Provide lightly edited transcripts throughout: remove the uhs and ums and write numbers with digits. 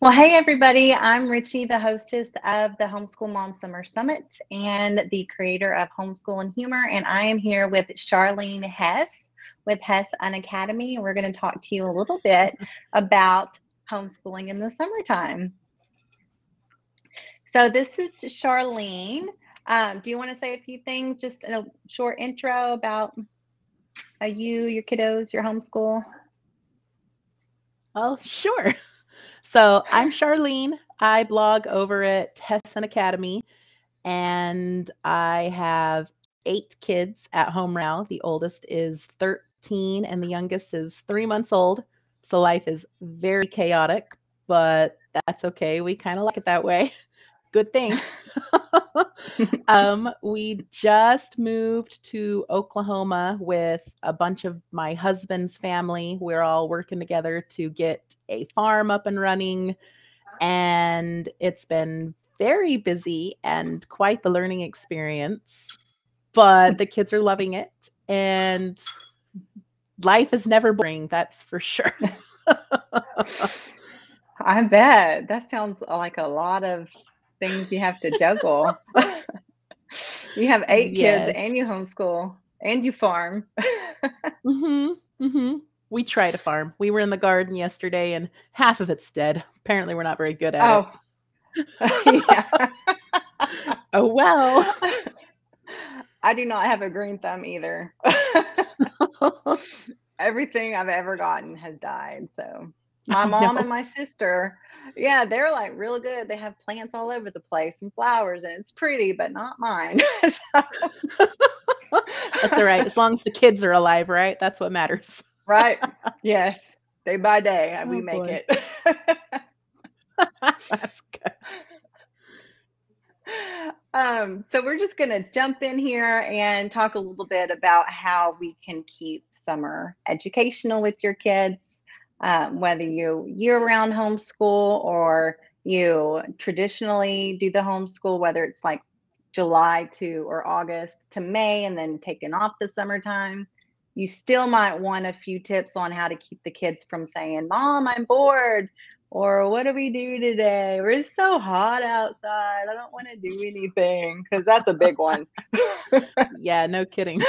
Well, hey everybody, I'm Richie, the hostess of the Homeschool Mom Summer Summit and the creator of Homeschool and Humor, and I am here with Charlene Hess with Hess Unacademy. We're going to talk to you a little bit about homeschooling in the summertime. So this is Charlene. Do you want to say a few things, just in a short intro about you, your kiddos, your homeschool? Oh, sure. So I'm Charlene. I blog over at Hess Unacademy, and I have 8 kids at home now. The oldest is 13, and the youngest is 3 months old. So life is very chaotic, but that's okay. We kind of like it that way. Good thing. We just moved to Oklahoma with a bunch of my husband's family. We're all working together to get a farm up and running, and it's been very busy and quite the learning experience, but the kids are loving it, and life is never boring, that's for sure. I bet. That sounds like a lot of things you have to juggle. You have 8 kids Yes. and you homeschool and you farm. We try to farm. We were in the garden yesterday and half of it's dead. Apparently we're not very good at it. Yeah. Oh, well. I do not have a green thumb either. Everything I've ever gotten has died. So my mom and my sister, yeah, they're like real good. They have plants all over the place and flowers, and it's pretty, but not mine. That's all right. As long as the kids are alive, right? That's what matters. Right. Yes. Day by day, we make it. That's good. So we're just going to jump in here and talk a little bit about how we can keep summer educational with your kids, whether you year-round homeschool or you traditionally do the homeschool, whether it's like July to or August to May and then taking off the summertime. You still might want a few tips on how to keep the kids from saying, "Mom, I'm bored," or "What do we do today?" Or "It's so hot outside, I don't want to do anything," because that's a big one. Yeah, no kidding.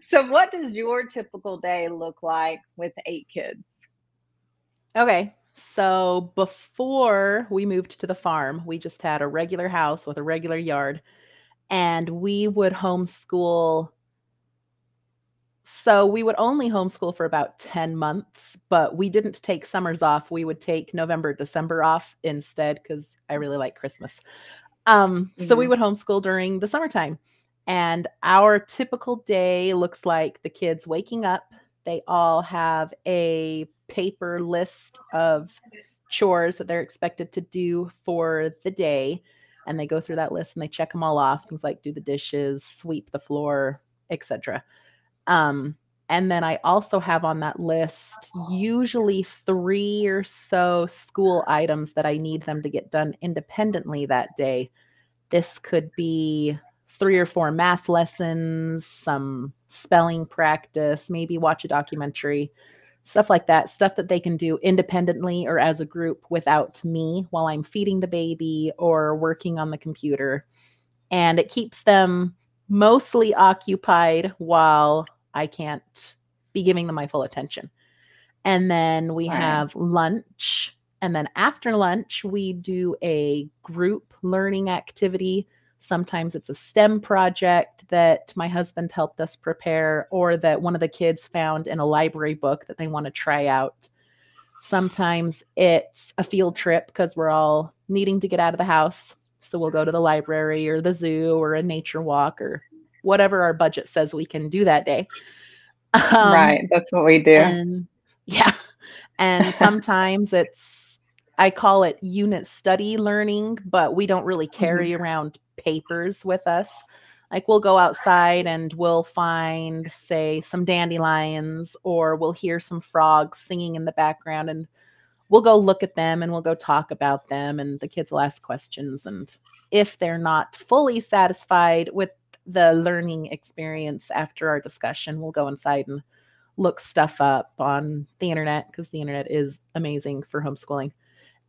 So what does your typical day look like with 8 kids? Okay, so before we moved to the farm, we just had a regular house with a regular yard, and we would homeschool. So we would only homeschool for about 10 months, but we didn't take summers off. We would take November, December off instead because I really like Christmas. So we would homeschool during the summertime. And our typical day looks like the kids waking up. They all have a paper list of chores that they're expected to do for the day. And they go through that list and they check them all off. Things like do the dishes, sweep the floor, etc. And then I also have on that list usually 3 or so school items that I need them to get done independently that day. This could be 3 or 4 math lessons, some spelling practice, maybe watch a documentary, stuff like that, stuff that they can do independently or as a group without me while I'm feeding the baby or working on the computer. And it keeps them mostly occupied while I can't be giving them my full attention. And then we have lunch. And then after lunch, we do a group learning activity. Sometimes it's a STEM project that my husband helped us prepare or that one of the kids found in a library book that they want to try out. Sometimes it's a field trip because we're all needing to get out of the house. So we'll go to the library or the zoo or a nature walk or whatever our budget says we can do that day. Right. That's what we do. And yeah. And sometimes I call it unit study learning, but we don't really carry around papers with us. Like we'll go outside and we'll find, say, some dandelions, or we'll hear some frogs singing in the background, and we'll go look at them and we'll go talk about them, and the kids will ask questions. And if they're not fully satisfied with the learning experience after our discussion, we'll go inside and look stuff up on the internet, because the internet is amazing for homeschooling.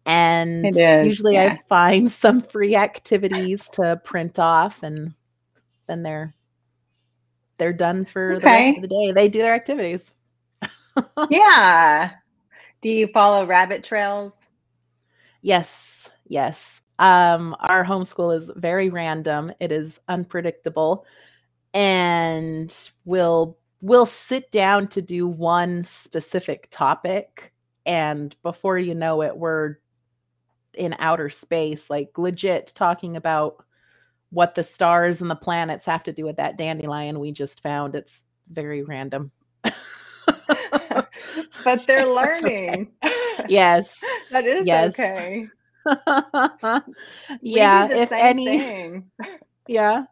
And It is, usually I yeah. find some free activities to print off, and then they're done for the rest of the Okay. day. They do their activities. Yeah. Do you follow rabbit trails? Yes, yes. Our homeschool is very random. It is unpredictable, and we'll sit down to do one specific topic, and before you know it, we're in outer space, like legit talking about what the stars and the planets have to do with that dandelion we just found. It's very random. But they're That's okay. learning. Yes. That is Yes. okay. We do Yeah, the if same any, thing. yeah.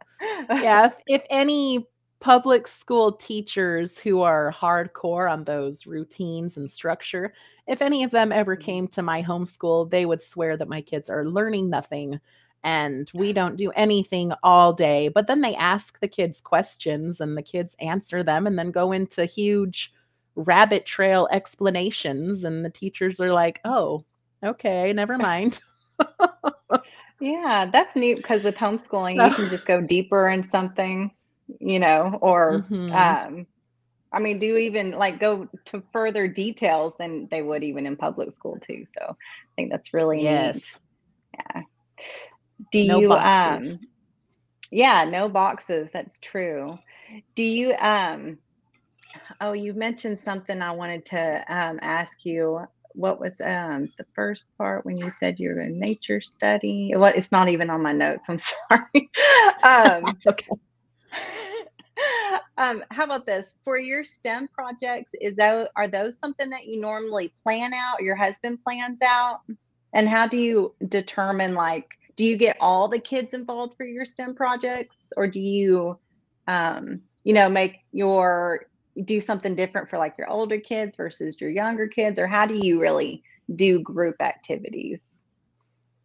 Yeah, if any public school teachers who are hardcore on those routines and structure, if any of them ever came to my homeschool, they would swear that my kids are learning nothing and we don't do anything all day. But then they ask the kids questions and the kids answer them and then go into huge rabbit trail explanations. And the teachers are like, oh, okay, never mind. Yeah, that's neat because with homeschooling, So, you can just go deeper in something, or mhm. I mean, do even like go to further details than they would even in public school too. So I think that's really neat. Yes. Yeah. Do No you boxes. yeah, no boxes, that's true. Do you oh, you mentioned something I wanted to ask you. What was the first part when you said you're a nature study? Well, it's not even on my notes. I'm sorry. um, That's okay. how about this? For your STEM projects, are those something that you normally plan out, your husband plans out? And how do you determine, like, do you get all the kids involved for your STEM projects, or do you, make your do something different for like your older kids versus your younger kids, or how do you really do group activities?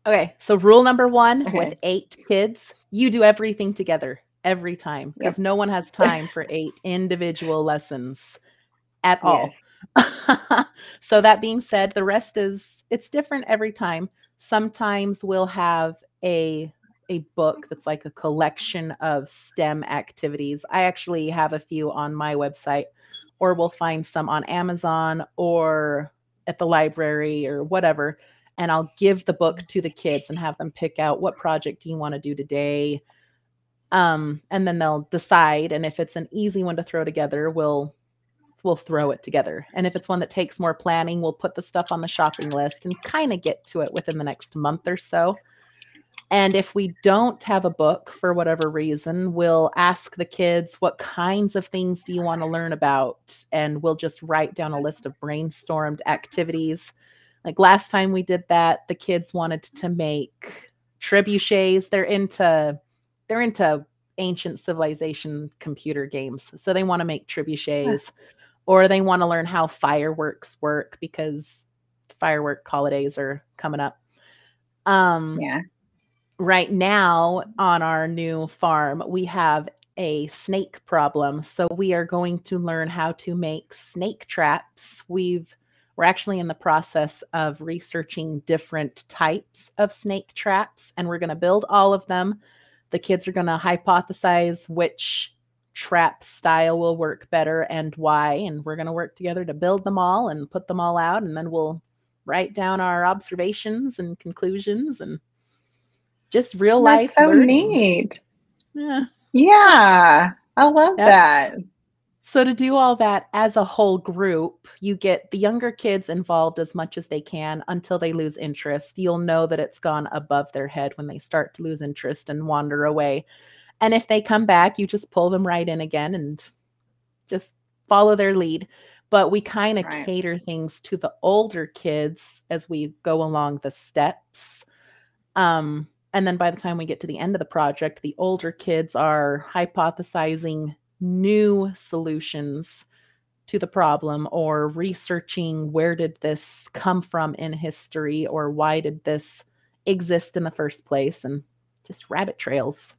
Okay, so rule number 1 with Okay. 8 kids, you do everything together every time because Yep. no one has time for 8 individual lessons at Yes. all. So that being said, the rest it's different every time. Sometimes we'll have a book that's like a collection of STEM activities. I actually have a few on my website, or we'll find some on Amazon or at the library or whatever. And I'll give the book to the kids and have them pick out what project do you want to do today. And then they'll decide. And if it's an easy one to throw together, we'll throw it together. And if it's one that takes more planning, we'll put the stuff on the shopping list and kind of get to it within the next month or so. And if we don't have a book for whatever reason, we'll ask the kids, what kinds of things do you want to learn about? And we'll just write down a list of brainstormed activities. Like last time we did that, the kids wanted to make trebuchets. They're into ancient civilization computer games. So they want to make trebuchets, or they want to learn how fireworks work because firework holidays are coming up. Yeah. Right now on our new farm, we have a snake problem. So we are going to learn how to make snake traps. We're actually in the process of researching different types of snake traps, and we're going to build all of them. The kids are going to hypothesize which trap style will work better and why, and we're going to work together to build them all and put them all out, and then we'll write down our observations and conclusions and just real That's life so learning. neat. Yeah. Yeah, I love Yep. that. So to do all that as a whole group, you get the younger kids involved as much as they can until they lose interest. You'll know that it's gone above their head when they start to lose interest and wander away. And if they come back, you just pull them right in again and just follow their lead. But we kind of Right. cater things to the older kids as we go along the steps. And then by the time we get to the end of the project, the older kids are hypothesizing new solutions to the problem or researching where did this come from in history or why did this exist in the first place, and just rabbit trails.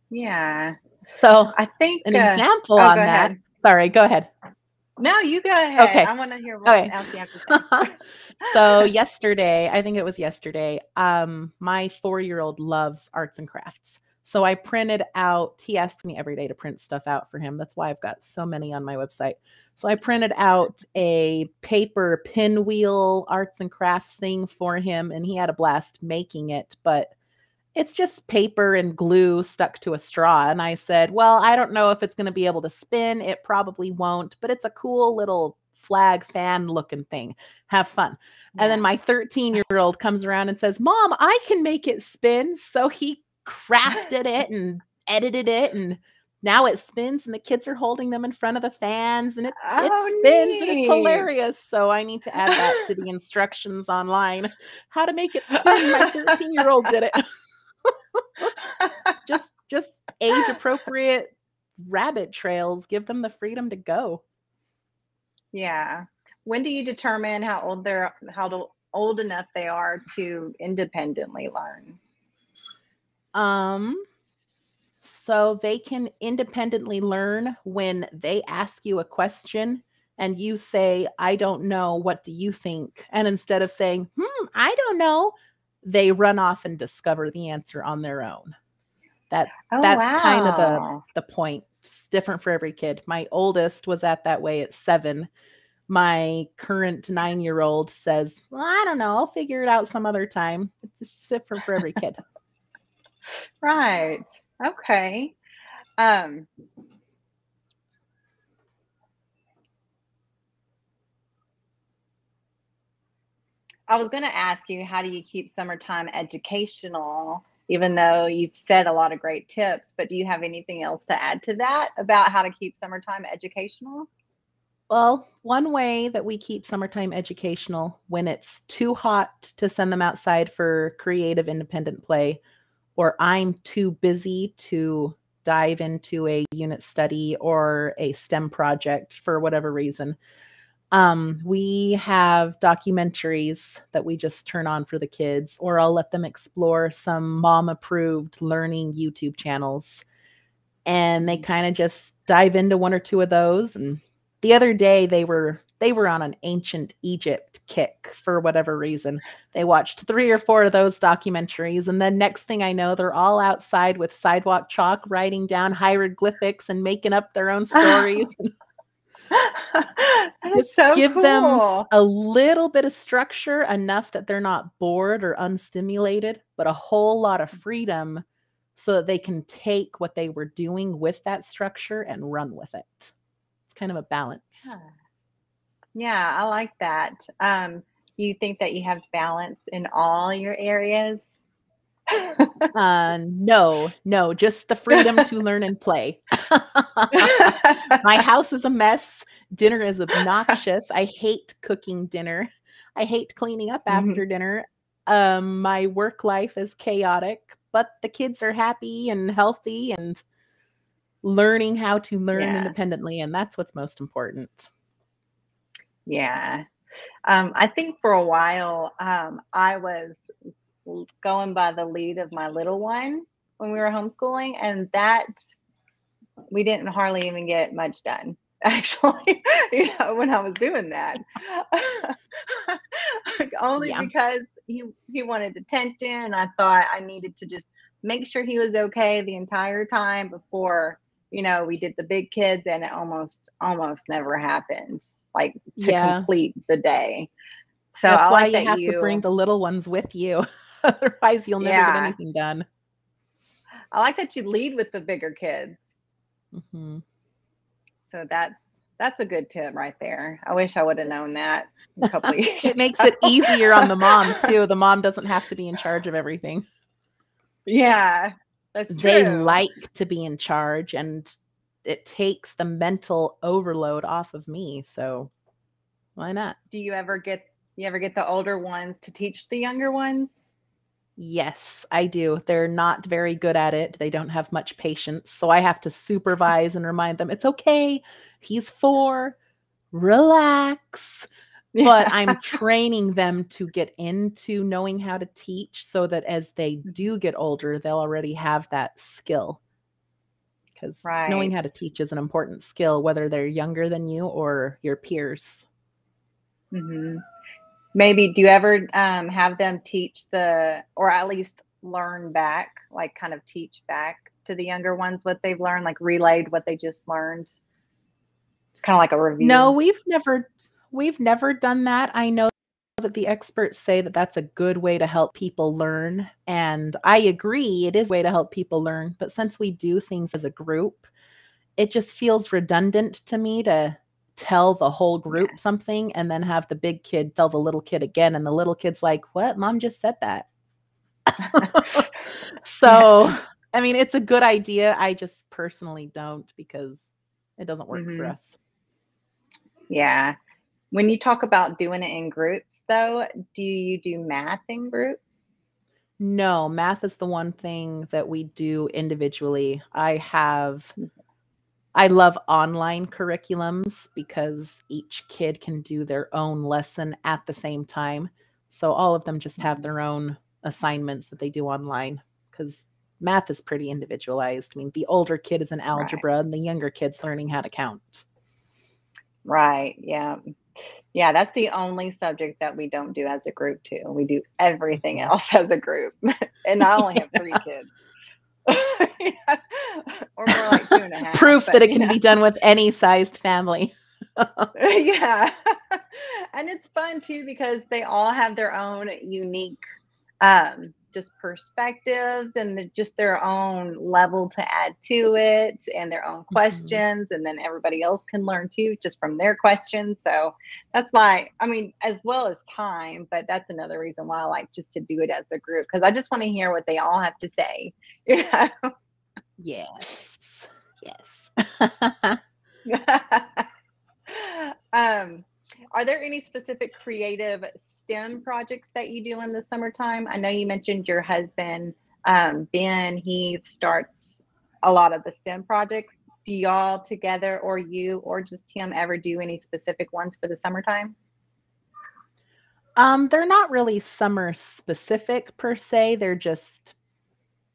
Yeah. So I think an example oh, go on that. ahead. Sorry, go ahead. No, you go ahead. Okay. I want to hear what else you have to say. So yesterday, I think it was yesterday, my 4-year-old loves arts and crafts. So I printed out, he asks me every day to print stuff out for him. That's why I've got so many on my website. So I printed out a paper pinwheel arts and crafts thing for him, and he had a blast making it, but it's just paper and glue stuck to a straw. And I said, well, I don't know if it's going to be able to spin. It probably won't, but it's a cool little flag fan looking thing. Have fun. Yeah. And then my 13-year-old comes around and says, Mom, I can make it spin. So he crafted it and edited it, and now it spins, and the kids are holding them in front of the fans, and it spins, neat. and it's hilarious. So I need to add that to the instructions online. How to make it spin. My 13-year-old did it. just age appropriate rabbit trails. Give them the freedom to go. Yeah. When do you determine how old enough they are to independently learn? So they can independently learn when they ask you a question and you say, I don't know, what do you think? And instead of saying, I don't know, they run off and discover the answer on their own. That's kind of the point. It's different for every kid. My oldest was that way at 7. My current 9-year-old says, well, I don't know, I'll figure it out some other time. It's just different for every kid. Right. Okay. I was going to ask you, how do you keep summertime educational, even though you've said a lot of great tips, but do you have anything else to add to that about how to keep summertime educational? Well, one way that we keep summertime educational, when it's too hot to send them outside for creative independent play, or I'm too busy to dive into a unit study or a STEM project for whatever reason, we have documentaries that we just turn on for the kids, or I'll let them explore some mom-approved learning YouTube channels, and they kind of just dive into one or two of those. And the other day they were on an ancient Egypt kick for whatever reason. They watched 3 or 4 of those documentaries, and then next thing I know, they're all outside with sidewalk chalk writing down hieroglyphics and making up their own stories. Just so give cool. them a little bit of structure, enough that they're not bored or unstimulated, but a whole lot of freedom so that they can take what they were doing with that structure and run with it. It's kind of a balance. Yeah, I like that. You think that you have balance in all your areas? No, just the freedom to learn and play. My house is a mess. Dinner is obnoxious. I hate cooking dinner. I hate cleaning up after dinner. My work life is chaotic, but the kids are happy and healthy and learning how to learn independently, and that's what's most important. Yeah. I think for a while, I was going by the lead of my little one when we were homeschooling, and that we didn't hardly even get much done, actually, when I was doing that. Only because he wanted attention, and I thought I needed to just make sure he was okay the entire time before, we did the big kids, and it almost never happens, like, to complete the day. So that's why you have to bring the little ones with you. Otherwise, you'll never get anything done. I like that you lead with the bigger kids. So that's a good tip right there. I wish I would have known that a couple of years It makes it easier on the mom, too. The mom doesn't have to be in charge of everything. Yeah, that's true. They like to be in charge, and it takes the mental overload off of me. So why not? Do you ever get the older ones to teach the younger ones? Yes, I do. They're not very good at it. They don't have much patience. So I have to supervise and remind them, it's okay. He's 4. Relax. Yeah. But I'm training them to get into knowing how to teach so that as they do get older, they'll already have that skill. because knowing Right. how to teach is an important skill, whether they're younger than you or your peers. Hmm. Maybe do you ever have them teach or at least learn back, like kind of teach back to the younger ones what they've learned, like relayed what they just learned, kind of like a No, review? we've never done that. I know that the experts say that that's a good way to help people learn, and I agree it is a way to help people learn, but since we do things as a group, it just feels redundant to me to tell the whole Yeah. group something and then have the big kid tell the little kid again, and the little kid's like, "What? Mom just said that." Yeah. So, I mean, it's a good idea. I just personally don't because it doesn't work for Hmm. us. Yeah. When you talk about doing it in groups, though, do you do math in groups? No, math is the one thing that we do individually. I love online curriculums because each kid can do their own lesson at the same time. So all of them just have Mhm. their own assignments that they do online because math is pretty individualized. I mean, the older kid is in Right. algebra and the younger kid's learning how to count. Right. Yeah. Yeah. That's the only subject that we don't do as a group, too. We do everything Mhm. else as a group. And I only have three Yeah. kids. Yeah. Or more like two and a half. Proof that But it can be done with any sized family. yeah. And it's fun too because they all have their own unique just perspectives and just their own level to add to it and their own Mhm. questions, and then everybody else can learn too just from their questions. So that's why, I mean, as well as time, but that's another reason why I like just to do it as a group, because I just want to hear what they all have to say. Yes. Yes. Um, are there any specific creative STEM projects that you do in the summertime? I know you mentioned your husband, Ben, he starts a lot of the STEM projects. Do y'all together or you or just him ever do any specific ones for the summertime? They're not really summer specific per se. They're just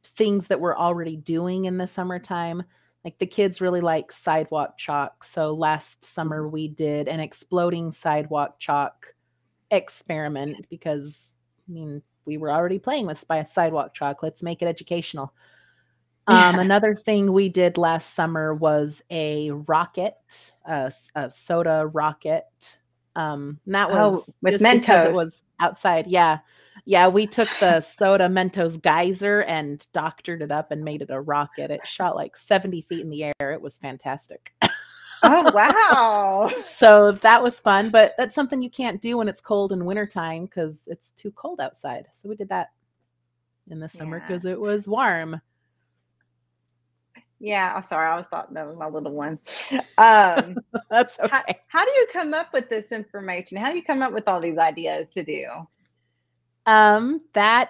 things that we're already doing in the summertime. Like the kids really like sidewalk chalk. So last Mhm. summer we did an exploding sidewalk chalk experiment because I mean, we were already playing with sidewalk chalk. Let's make it educational. Yeah. Another thing we did last summer was a rocket, a soda rocket. And that Oh, was with just because it Mentos. was outside. Yeah. Yeah. We took the soda Mentos geyser and doctored it up and made it a rocket. It shot like 70 feet in the air. It was fantastic. Oh, wow. So that was fun, but that's something you can't do when it's cold in wintertime because it's too cold outside. So we did that in the summer Yeah. because it was warm. Yeah. I'm sorry. I was thought that was my little one. Um, That's How okay. how do you come up with this information? How do you come up with all these ideas to do? That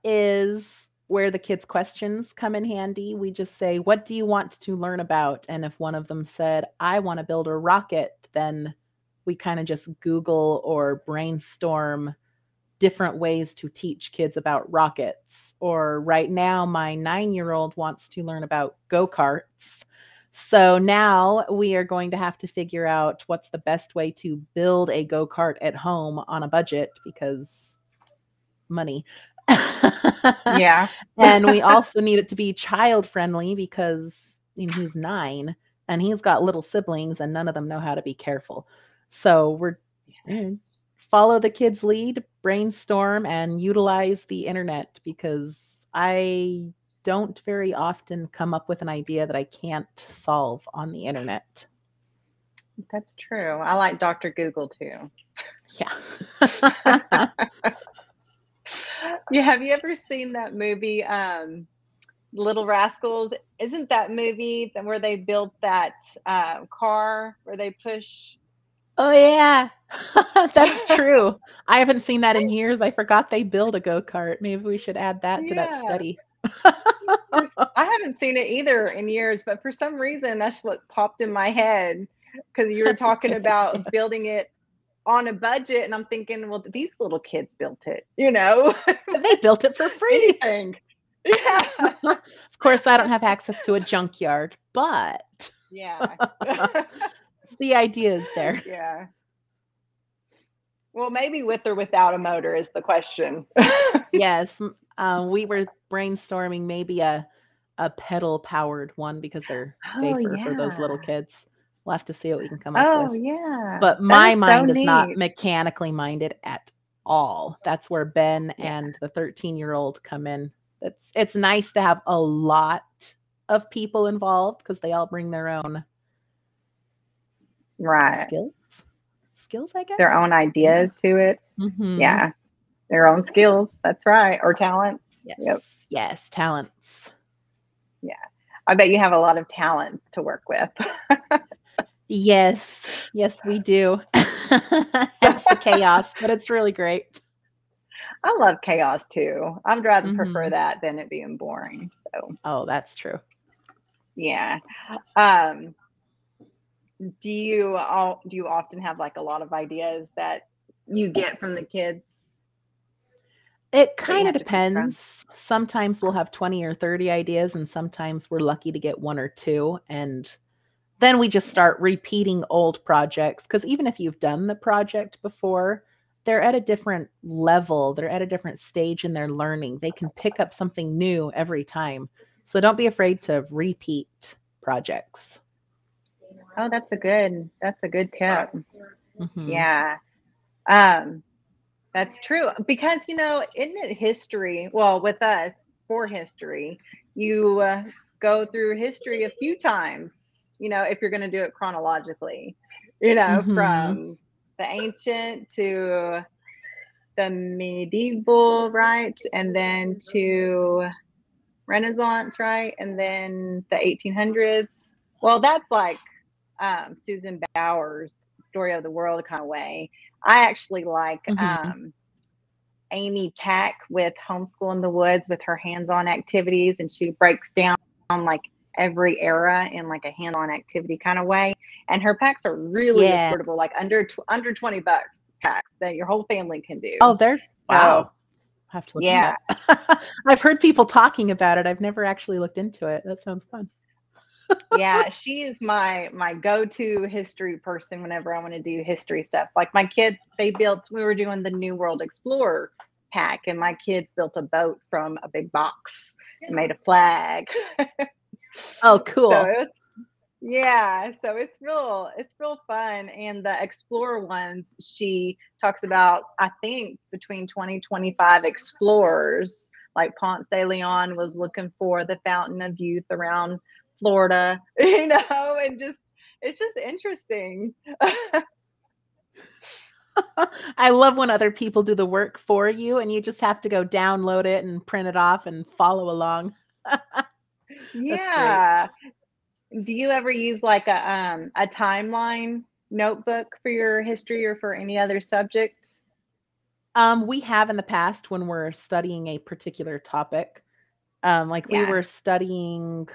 is where the kids' questions come in handy. We just say, "What do you want to learn about?" And if one of them said, "I want to build a rocket," then we kind of just Google or brainstorm different ways to teach kids about rockets. Or right now, my 9-year-old wants to learn about go-karts. So now we are going to have to figure out what's the best way to build a go-kart at home on a budget because money. Yeah. And we also need it to be child friendly because he's 9 and he's got little siblings and none of them know how to be careful. So we're eh, follow the kids' lead, brainstorm, and utilize the internet because I don't very often come up with an idea that I can't solve on the internet. That's true. I like Dr. Google too. Yeah. Yeah, have you ever seen that movie, Little Rascals? Isn't that movie where they built that car where they push? Oh, yeah. That's true. I haven't seen that in years. I forgot they build a go-kart. Maybe we should add that to that Yeah. study. I haven't seen it either in years, but for some reason that's what popped in my head because you were That's a talking good about idea. building it on a budget, and I'm thinking, well, these little kids built it, you know, They built it for free. anything. Yeah. Of course, I don't have access to a junkyard, but Yeah. the idea is there. Yeah. Well, maybe with or without a motor is the question. Yes, we were brainstorming maybe a pedal-powered one because they're Oh, safer for those little yeah. kids. We'll have to see what we can come up Oh, with. yeah. But That my is so mind is not neat. mechanically minded at all. That's where Ben Yeah. and the 13-year-old come in. It's nice to have a lot of people involved because they all bring their own Right. skills, I Their guess. own ideas to it. Mm-hmm. Yeah. Their own skills. That's right. Or talents. Yep. Yes, talents. Yeah. I bet you have a lot of talents to work with. Yes, we do. Hence the chaos, but it's really great. I love chaos too. I'd rather prefer Mm-hmm. that than it being boring. So, Oh, that's true. yeah. Um, do you often have like a lot of ideas that you get from the kids It that you kind of have to pick from? depends. Sometimes we'll have 20 or 30 ideas, and sometimes we're lucky to get one or two. And then we just start repeating old projects because even if you've done the project before, they're at a different level. They're at a different stage in their learning. They can pick up something new every time. So don't be afraid to repeat projects. Oh, that's a good tip. Mm-hmm. Yeah. Um, that's true because isn't it history? Well, with us for history, you go through history a few times. If you're going to do it chronologically, Mm-hmm. from the ancient to the medieval, right, and then to Renaissance, right, and then the 1800s. Well, that's like Susan Bauer's Story of the World kind of way. I actually like Mm-hmm. Amy Tack with Homeschool in the Woods with her hands-on activities, and she breaks down like every era in like a hands-on activity kind of way. And her packs are really Yeah. affordable, like under $20 packs that your whole family can do. Oh, they're So wow. I have to look into yeah, that. I've heard people talking about it. I've never actually looked into it. That sounds fun. yeah, she is my go-to history person whenever I want to do history stuff. Like my kids, we were doing the New World Explorer pack, and my kids built a boat from a big box and made a flag. Oh, So cool. it was, yeah, so it's real fun. And the Explorer ones, she talks about, I think between 2025 explorers, like Ponce de Leon was looking for the fountain of youth around Florida, and it's just interesting. I love when other people do the work for you and you just have to go download it and print it off and follow along. That's great. Yeah. Do you ever use like a timeline notebook for your history or for any other subject? We have in the past when we're studying a particular topic. Like we Yeah. were studying,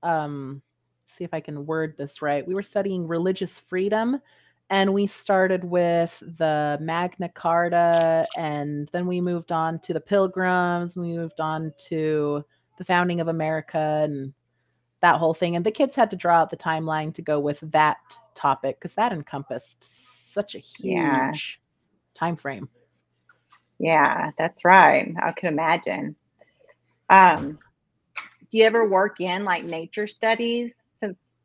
see if I can word this right. We were studying religious freedom, and we started with the Magna Carta, and then we moved on to the Pilgrims. We moved on to the founding of America and that whole thing. And the kids had to draw out the timeline to go with that topic because that encompassed such a Yeah. huge time frame. Yeah, that's right. I could imagine. Um, do you ever work in like nature studies since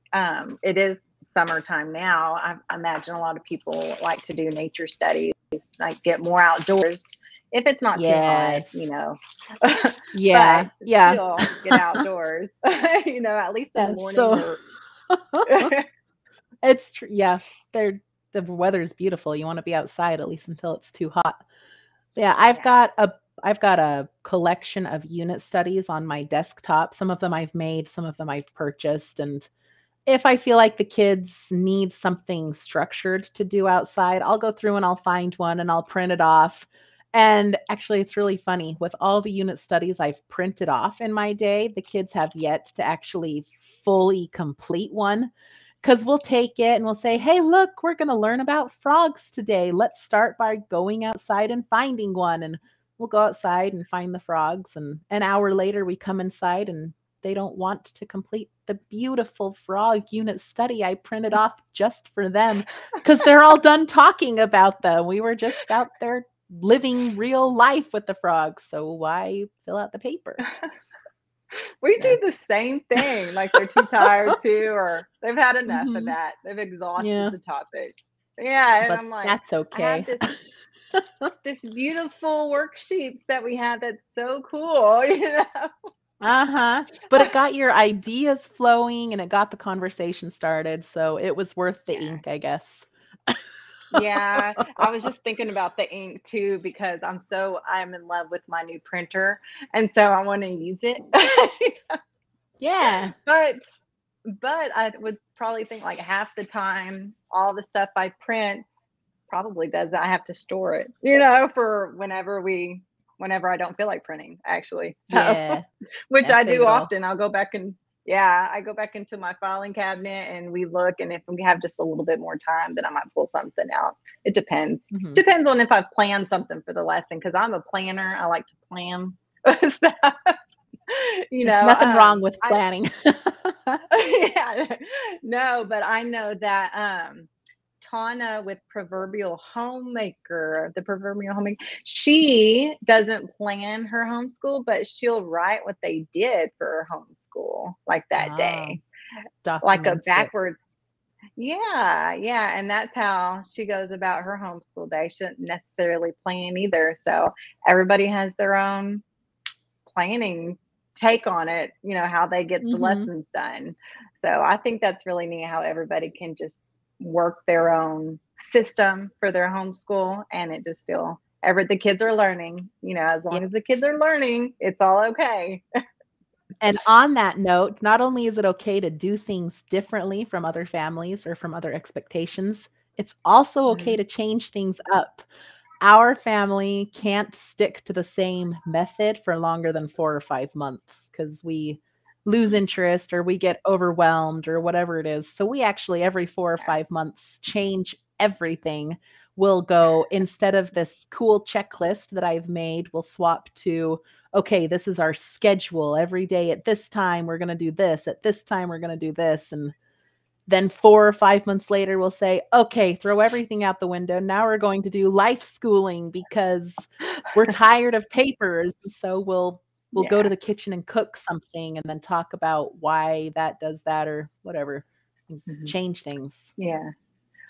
it is summertime now? I imagine a lot of people like to do nature studies, like get more outdoors if it's not too hot, Yes. but Yeah. Yeah. still get outdoors, at least in the Yeah. morning So or it's true. Yeah. The weather is beautiful. You want to be outside at least until it's too hot. But yeah, yeah. I've got a collection of unit studies on my desktop. Some of them I've made, some of them I've purchased. And if I feel like the kids need something structured to do outside, I'll go through and I'll find one and I'll print it off. And actually, it's really funny. With all the unit studies I've printed off in my day, the kids have yet to actually fully complete one. Because we'll take it and we'll say, hey, look, we're going to learn about frogs today. Let's start by going outside and finding one. And we'll go outside and find the frogs. And an hour later, we come inside and they don't want to complete the beautiful frog unit study I printed off just for them because they're all done talking about them. We were just out there living real life with the frogs. So why fill out the paper? We do the same thing. Like they're too tired to, or they've had enough of that. They've exhausted the topic. Yeah, and But I'm like, that's I have okay. this beautiful worksheets that we have that's so cool, But it got your ideas flowing and it got the conversation started. So it was worth the ink, I guess. Yeah, I was just thinking about the ink too because I'm in love with my new printer, and so I want to use it. Yeah. But I would probably think like half the time, all the stuff I print probably does. I have to store it, for whenever I don't feel like printing, actually. So, Yeah. which I Save do it all. often. I go back into my filing cabinet and we look, and if we have just a little bit more time, then I might pull something out. It depends. Depends on if I've planned something for the lesson, because I'm a planner. I like to plan stuff. There's nothing wrong with planning. Yeah, no, but I know that Tana with the proverbial homemaker, she doesn't plan her homeschool, but she'll write what they did for her homeschool, like that day, like a backwards. Yeah, and that's how she goes about her homeschool day. She doesn't necessarily plan either, so everybody has their own planning take on it, how they get the lessons done. So I think that's really neat how everybody can just work their own system for their homeschool, and it just the kids are learning, as long as the kids are learning, it's all okay. And on that note, not only is it okay to do things differently from other families or from other expectations, it's also okay to change things up. Our family can't stick to the same method for longer than 4 or 5 months because we lose interest or we get overwhelmed or whatever it is. So we actually every 4 or 5 months change everything. We'll go, instead of this cool checklist that I've made, we'll swap to, okay, this is our schedule. Every day at this time, we're going to do this. At this time, we're going to do this. And then 4 or 5 months later, we'll say, okay, throw everything out the window. Now we're going to do life schooling because we're tired of papers. So we'll go to the kitchen and cook something and then talk about why that does that or whatever, and change things. Yeah.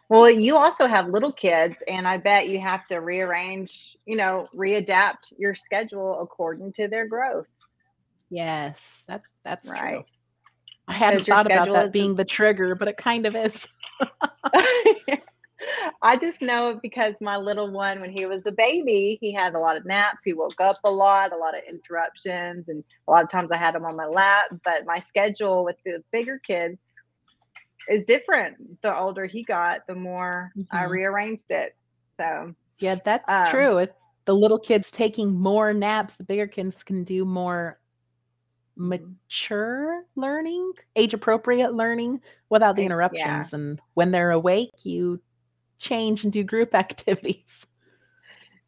Well, you also have little kids, and I bet you have to rearrange, readapt your schedule according to their growth. Yes, that's right. True. I hadn't thought about that being the trigger, but it kind of is. I just know because my little one, when he was a baby, he had a lot of naps. He woke up a lot of interruptions, and a lot of times I had him on my lap. But my schedule with the bigger kids is different. The older he got, the more I rearranged it. So yeah, that's true. If the little kids taking more naps, the bigger kids can do more mature learning, age appropriate learning without the interruptions. And when they're awake, you change and do group activities.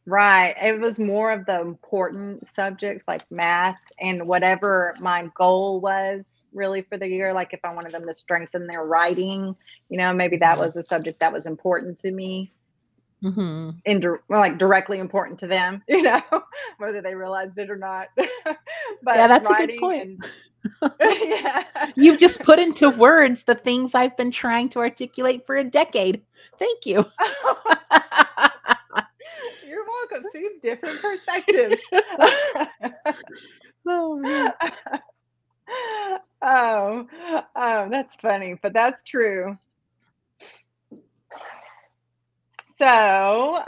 Right. It was more of the important subjects like math and whatever my goal was really for the year. Like if I wanted them to strengthen their writing, maybe that was a subject that was important to me. Directly important to them, whether they realized it or not. But yeah, that's a good point. You've just put into words the things I've been trying to articulate for a decade. Thank you. You're welcome. See, different perspectives. Oh, that's funny, but that's true. So,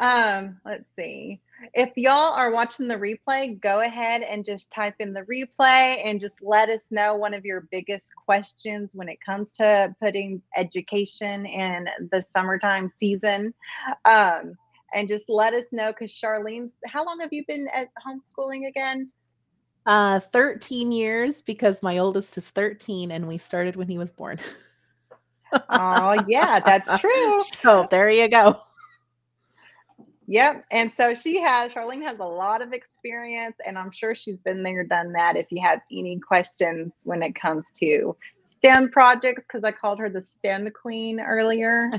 let's see. If y'all are watching the replay, go ahead and just type in the replay and just let us know one of your biggest questions when it comes to putting education in the summertime season. And just let us know, because Charlene, how long have you been at homeschooling again? 13 years, because my oldest is 13 and we started when he was born. Oh, yeah, that's true. So there you go. Yep. And so Charlene has a lot of experience, and I'm sure she's been there, done that. If you have any questions when it comes to STEM projects, because I called her the STEM queen earlier.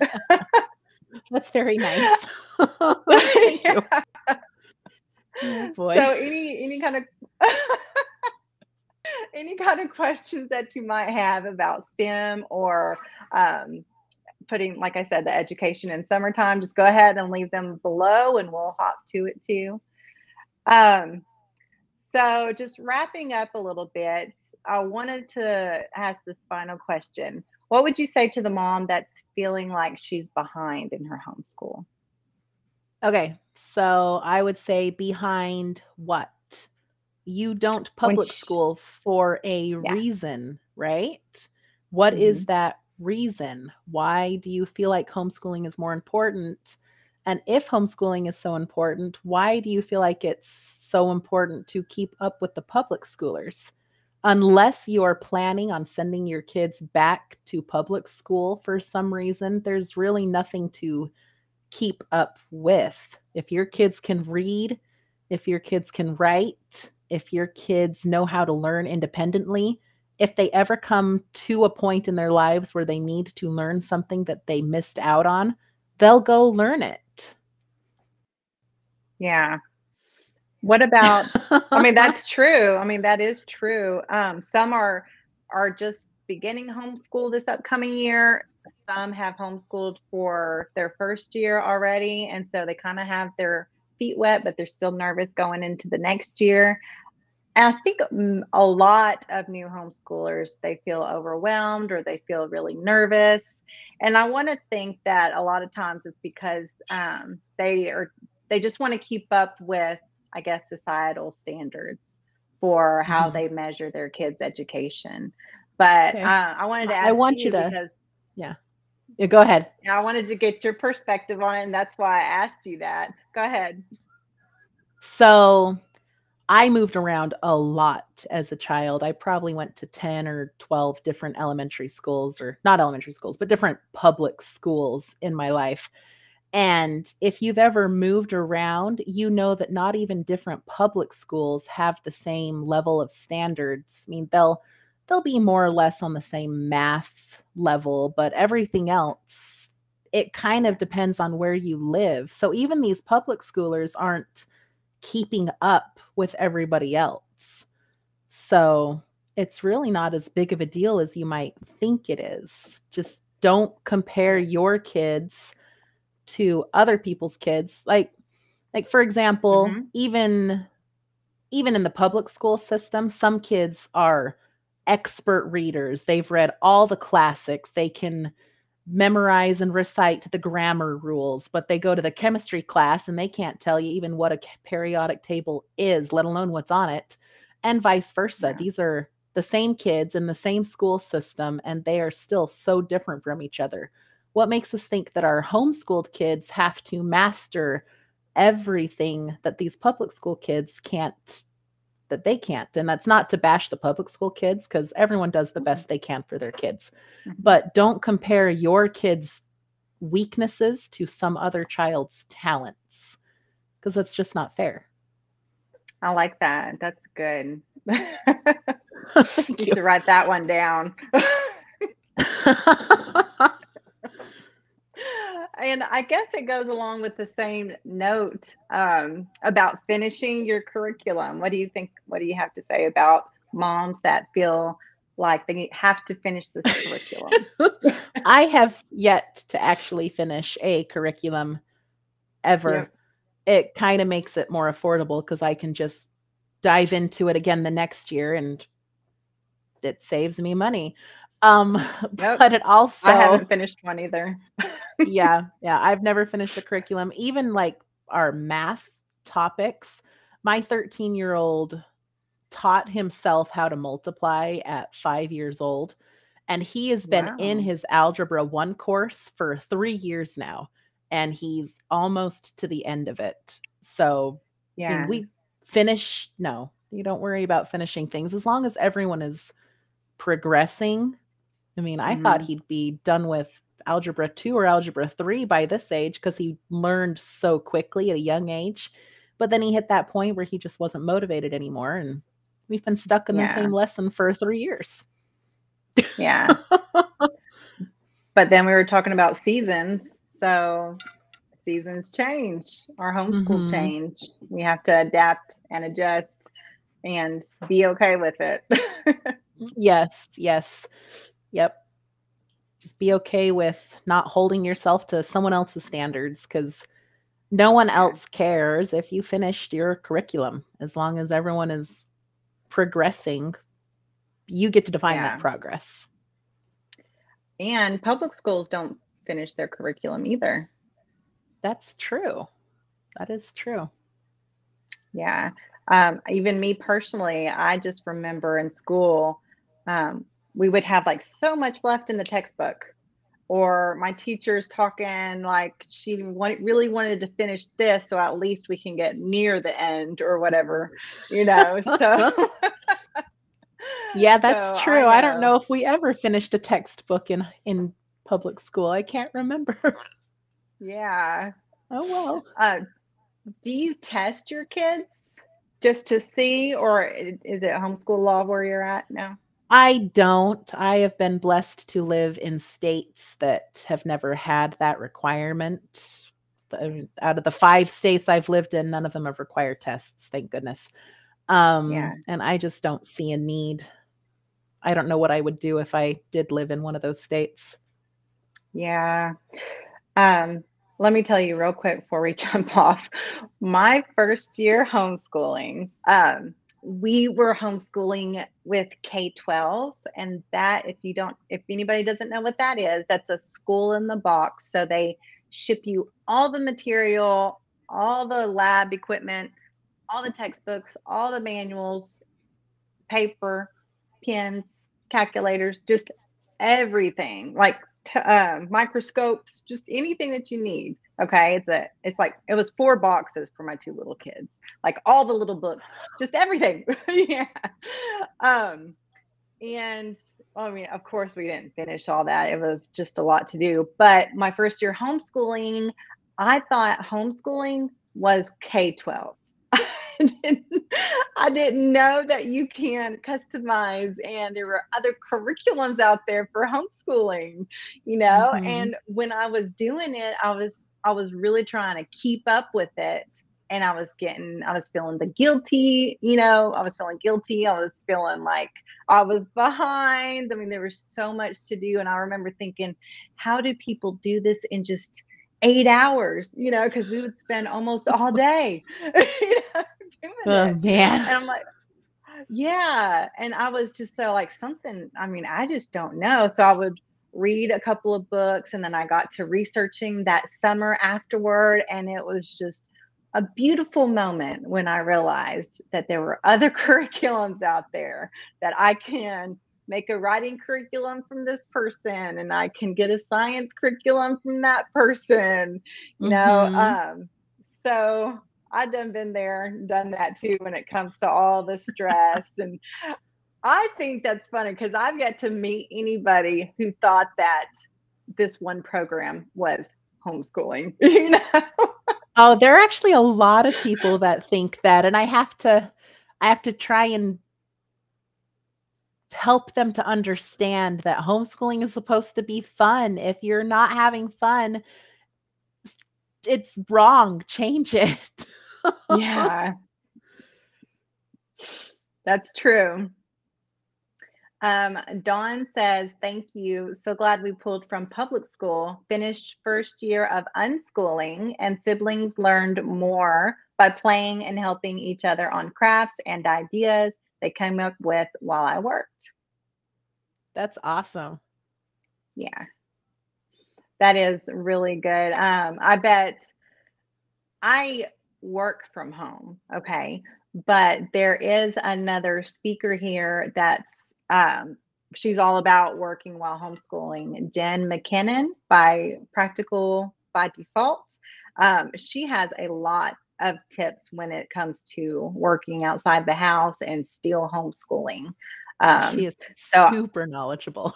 That's very nice. Thank you. Oh boy. So any kind of any kind of questions that you might have about STEM or putting, like I said, the education in summertime, just go ahead and leave them below and we'll hop to it too. So just wrapping up a little bit, I wanted to ask this final question. What would you say to the mom that's feeling like she's behind in her homeschool? Okay, so I would say behind what? You don't public school for a reason, right? What is that reason? Why do you feel like homeschooling is more important? And if homeschooling is so important, why do you feel like it's so important to keep up with the public schoolers? Unless you are planning on sending your kids back to public school for some reason, there's really nothing to keep up with. If your kids can read, if your kids can write, if your kids know how to learn independently, if they ever come to a point in their lives where they need to learn something that they missed out on, they'll go learn it. Yeah. What about, I mean, that's true. I mean, that is true. Some are just beginning homeschool this upcoming year. Some have homeschooled for their first year already. And so they kind of have their feet wet, but they're still nervous going into the next year. And I think a lot of new homeschoolers, they feel overwhelmed or they feel really nervous. And I want to think that a lot of times it's because they just want to keep up with, I guess, societal standards for how they measure their kids' education. But I wanted to ask you because yeah, go ahead. I wanted to get your perspective on it, and that's why I asked you that. Go ahead. So I moved around a lot as a child. I probably went to 10 or 12 different elementary schools, or not elementary schools, but different public schools in my life. And if you've ever moved around, you know that not even different public schools have the same level of standards. I mean, they'll be more or less on the same math level, but everything else, it kind of depends on where you live. So even these public schoolers aren't keeping up with everybody else. So it's really not as big of a deal as you might think it is. Just don't compare your kids to other people's kids. Like for example, even in the public school system, some kids are expert readers. They've read all the classics. They can memorize and recite the grammar rules, but they go to the chemistry class and they can't tell you even what a periodic table is, let alone what's on it, and vice versa. Yeah. These are the same kids in the same school system, and they are still so different from each other. What makes us think that our homeschooled kids have to master everything that these public school kids can't, that they can't? And that's not to bash the public school kids, because everyone does the best they can for their kids. But don't compare your kids' weaknesses to some other child's talents, because that's just not fair. I like that. That's good. You should write that one down. And I guess it goes along with the same note about finishing your curriculum. What do you think? What do you have to say about moms that feel like they have to finish this curriculum? I have yet to actually finish a curriculum ever. Yep. It kind of makes it more affordable because I can just dive into it again the next year, and it saves me money. Yep. But it also, I haven't finished one either. yeah. I've never finished a curriculum. Even like our math topics, my 13-year-old taught himself how to multiply at 5 years old. And he has been in his Algebra 1 course for 3 years now. And he's almost to the end of it. So yeah, I mean, we finish. No, you don't worry about finishing things as long as everyone is progressing. I mean, I thought he'd be done with algebra 2 or algebra 3 by this age because he learned so quickly at a young age. But then he hit that point where he just wasn't motivated anymore. And we've been stuck in the same lesson for 3 years. Yeah. But then we were talking about seasons. So seasons change, our homeschool change. We have to adapt and adjust and be okay with it. Yes. Yep. Just be okay with not holding yourself to someone else's standards, because no one else cares if you finished your curriculum. As long as everyone is progressing, you get to define that progress. And public schools don't finish their curriculum either. That's true. That is true. Yeah. Even me personally, I just remember in school, we would have like so much left in the textbook, or my teacher's talking like she really wanted to finish this, so at least we can get near the end or whatever, you know. So yeah, that's true. I don't know if we ever finished a textbook in public school. I can't remember. Yeah. Oh well. Do you test your kids just to see, or is it homeschool law where you're at now? I don't. I have been blessed to live in states that have never had that requirement. Out of the 5 states I've lived in, none of them have required tests, thank goodness. And I just don't see a need. I don't know what I would do if I did live in one of those states. Yeah. Let me tell you real quick before we jump off. My first year homeschooling, we were homeschooling with K-12, and that, if anybody doesn't know what that is, that's a school in the box. So they ship you all the material, all the lab equipment, all the textbooks, all the manuals, paper, pens, calculators, just everything, like microscopes, just anything that you need. Okay. It was 4 boxes for my 2 little kids, like all the little books, just everything. Yeah. And I mean, of course we didn't finish all that. It was just a lot to do. But my first year homeschooling, I thought homeschooling was K-12. I didn't know that you can customize, and there were other curriculums out there for homeschooling, you know. And when I was doing it, I was really trying to keep up with it, and I was feeling the guilty, you know. I was feeling guilty. I was feeling like I was behind. I mean, there was so much to do, and I remember thinking, how do people do this in just 8 hours, you know, because we would spend almost all day, you know, doing it. Man. And I'm like, yeah. And I was just so like I just don't know. So I would read a couple of books, and then I got to researching that summer afterward. And it was just a beautiful moment when I realized that there were other curriculums out there, that I can make a writing curriculum from this person, and I can get a science curriculum from that person, you know. So I've been there, done that too, when it comes to all the stress. And I think that's funny because I've yet to meet anybody who thought that this one program was homeschooling, you know. Oh, there are actually a lot of people that think that, and I have to try and help them to understand that homeschooling is supposed to be fun. If you're not having fun, it's wrong. Change it. Yeah, that's true. Dawn says, thank you. So glad we pulled from public school, finished first year of unschooling, and siblings learned more by playing and helping each other on crafts and ideas they came up with while I worked. That's awesome. Yeah, that is really good. I bet I work from home. Okay. But there is another speaker here that's she's all about working while homeschooling. Jen McKinnon by Practical by Default. She has a lot of tips when it comes to working outside the house and still homeschooling. She is super knowledgeable.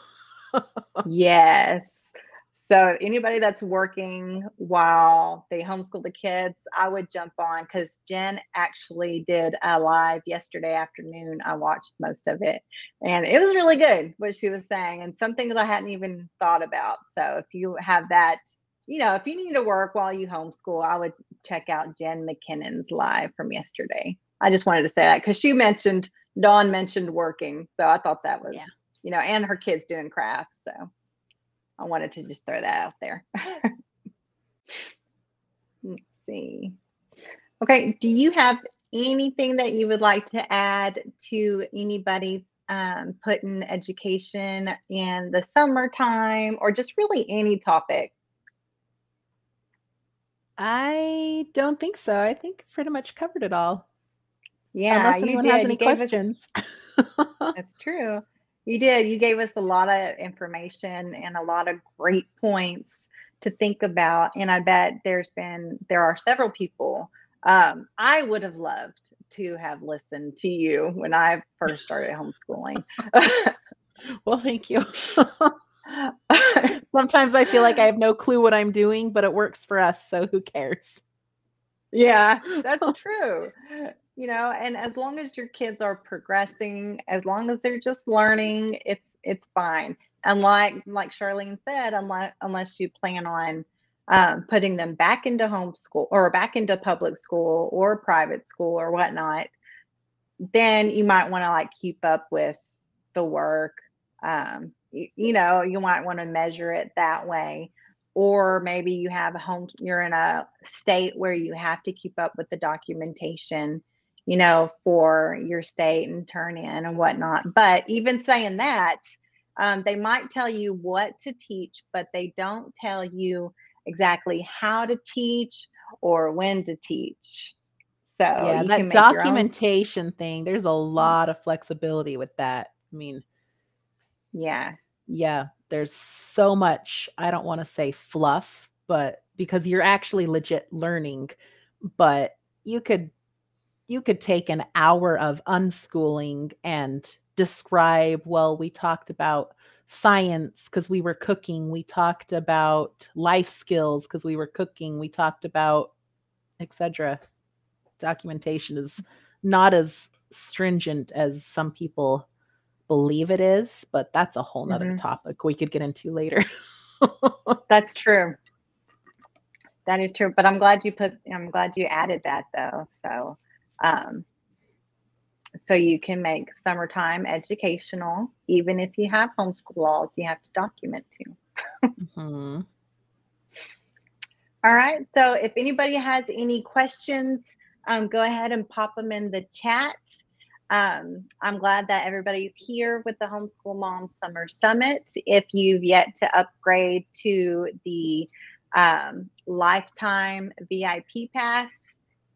Yes. So anybody that's working while they homeschool the kids, I would jump on, because Jen actually did a live yesterday afternoon. I watched most of it, and it was really good what she was saying, and some things I hadn't even thought about. So if you have that, if you need to work while you homeschool, I would check out Jen McKinnon's live from yesterday. I just wanted to say that because Dawn mentioned working. So I thought that was, and her kids doing crafts. So I wanted to just throw that out there. Let's see. Okay. Do you have anything that you would like to add to anybody putting education in the summertime, or just really any topic? I don't think so. I think pretty much covered it all. Yeah, unless anyone has any questions. That's true. You did. You gave us a lot of information and a lot of great points to think about. And I bet there are several people. I would have loved to have listened to you when I first started homeschooling. Well, thank you. Sometimes I feel like I have no clue what I'm doing, but it works for us, so who cares? Yeah, that's true. And as long as your kids are progressing, as long as they're just learning, it's fine. And like Charlene said, unless you plan on putting them back into homeschool or back into public school or private school or whatnot, then you might want to keep up with the work. You might want to measure it that way. Or maybe you're in a state where you have to keep up with the documentation, for your state and turn in and whatnot. But even saying that, they might tell you what to teach, but they don't tell you exactly how to teach or when to teach. So yeah, you that can make your own. documentation thing, there's a lot of flexibility with that. I mean, yeah, there's so much, I don't want to say fluff, but because you're actually legit learning, but you could take an hour of unschooling and describe, well, we talked about science because we were cooking, we talked about life skills because we were cooking, we talked about etc. Documentation is not as stringent as some people believe it is, but that's a whole nother topic we could get into later. That's true. That is true. But I'm glad you added that though. So you can make summertime educational, even if you have homeschool laws you have to document too. Mm-hmm. All right. So if anybody has any questions, go ahead and pop them in the chat. I'm glad that everybody's here with the Homeschool Mom Summer Summit. If you've yet to upgrade to the Lifetime VIP Pass,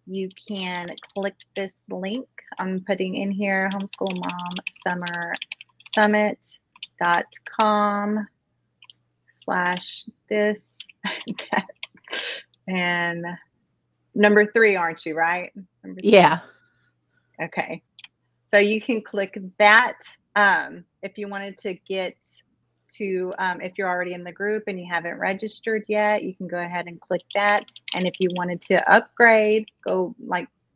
you can click this link I'm putting in here, homeschoolmomsummersummit.com/this. And number 3, aren't you, right? Yeah. Okay. So you can click that if you wanted to get to, if you're already in the group and you haven't registered yet, you can go ahead and click that. And if you wanted to upgrade,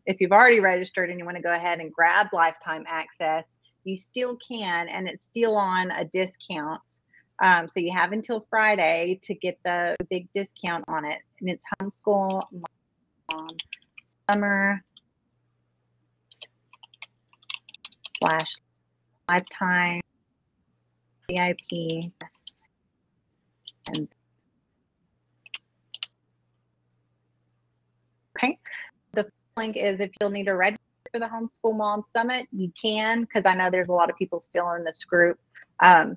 if you've already registered and you want to go ahead and grab lifetime access, you still can, and it's still on a discount. So you have until Friday to get the big discount on it. And it's Homeschool Mom Summer /lifetime VIP. And okay, the link is if you'll need to register for the Homeschool Mom Summit, you can, because I know there's a lot of people still in this group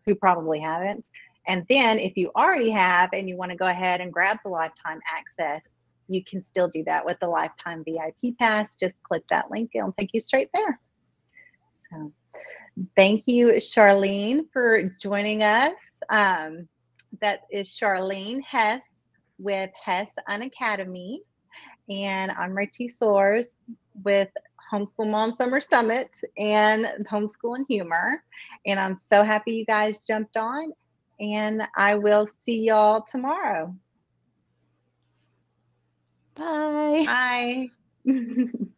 who probably haven't. And then if you already have and you want to go ahead and grab the lifetime access, you can still do that with the Lifetime VIP Pass. Just click that link, it'll take you straight there. So thank you, Charlene, for joining us. That is Charlene Hess with Hess Unacademy. And I'm Richie Soares with Homeschool Mom Summer Summit and Homeschool and Humor. And I'm so happy you guys jumped on. and I will see y'all tomorrow. Bye. Bye.